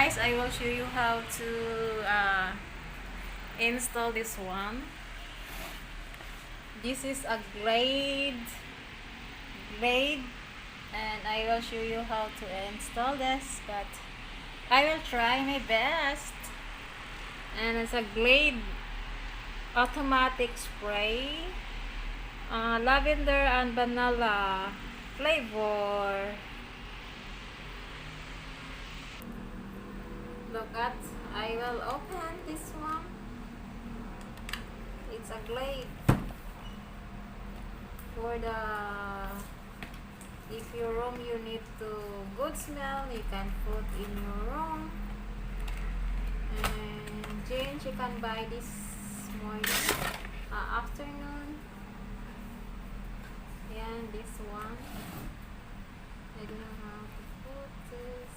guys, I will show you how to install this one. This is a Glade, and I will show you how to install this, but I will try my best. And it's a Glade Automatic Spray, lavender and vanilla flavor. Look at, I will open this one. It's a Glade. For the, if your room you need to good smell, you can put in your room. And Jane, you can buy this morning, afternoon. And this one, I don't know how to put this,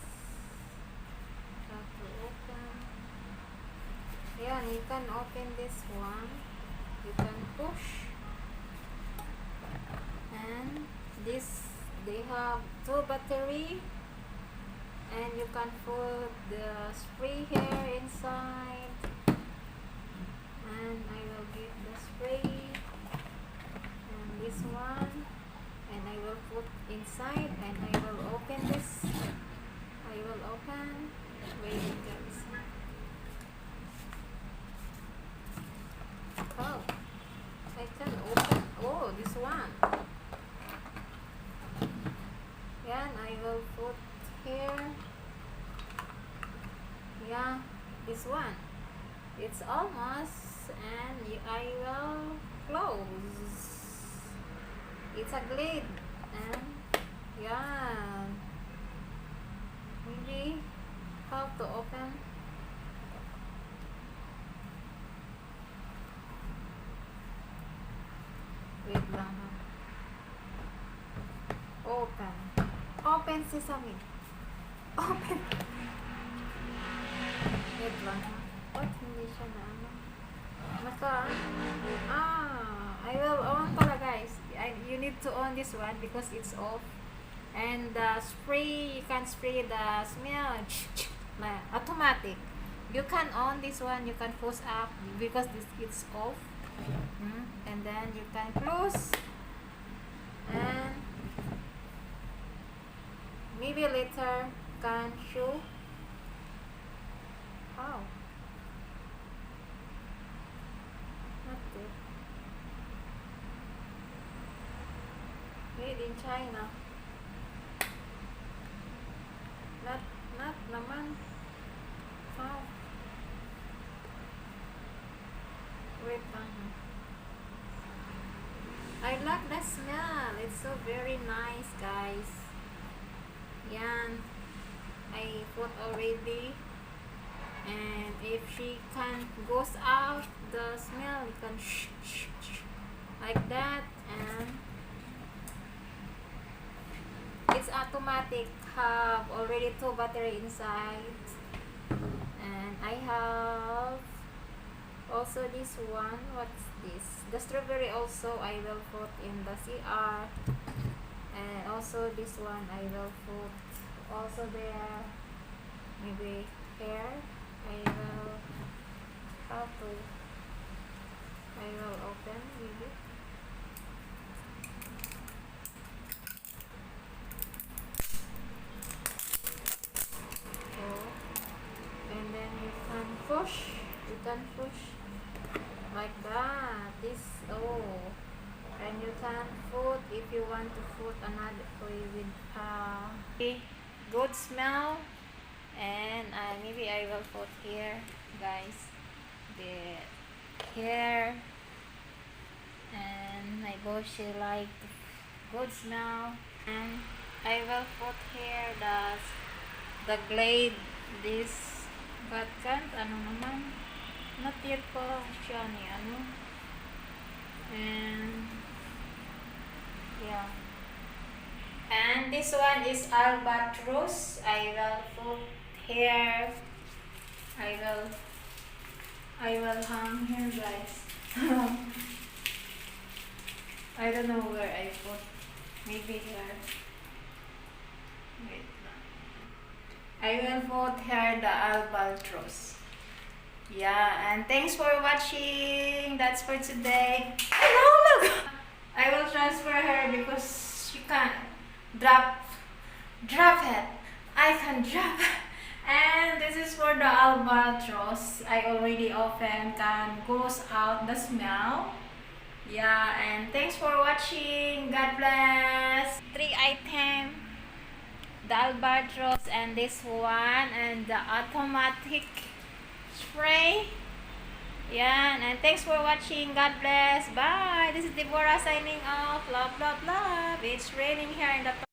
how to open. Yeah, you can open this one, you can push. And this, they have 2 battery, and you can put the spray here inside. And I will give the spray and this one, and I will put inside, and I will open this. I will open. Wait, guys. Oh, I can open. Oh, this one. Yan, I will put here. Yeah, this one. It's almost, and I will close. It's a Glade, and yeah, maybe how to open. Wait lang ha. Open sesame. Open. Wait lang ha. What? Hindi siya na ano. I will on pala guys. You need to on this one because it's off. And the spray, you can spray the smell. Automatic. You can on this one, you can push up because this it's off. And then you can close. And maybe later can show how. Not good. Made in China. Not naman. How? Wait lang. I like the smell. It's so very nice, guys. Yan. I put already. And if she can goes out the smell, you can like that. And it's automatic. Have already 2 battery inside. And I have also this one. What's this? The strawberry also I will put in the CR. And also this one I will put also there. Maybe here I will open maybe. And then you can push like that. This, and you can put, if you want to put another way with good smell. And maybe I will put here, guys, the hair. And my boss, she like good smell. And I will put here the Glade, this, but can't ano naman, not yet pa siya ni ano. And yeah, and this one is albatross. I will put here. I will hang here, guys. I don't know where I put. Maybe here. Wait lang. I will put here the albatross. Yeah, and thanks for watching. That's for today. Oh, no, look! I will transfer her because she can't drop it. I can drop it. And this is for the albatross. I already opened, can goes out the smell. Yeah, and thanks for watching. God bless. 3 items. The albatross and this one and the automatic spray. Yeah, and thanks for watching. God bless. Bye. This is Deborah signing off. Love, love, love. It's raining here in the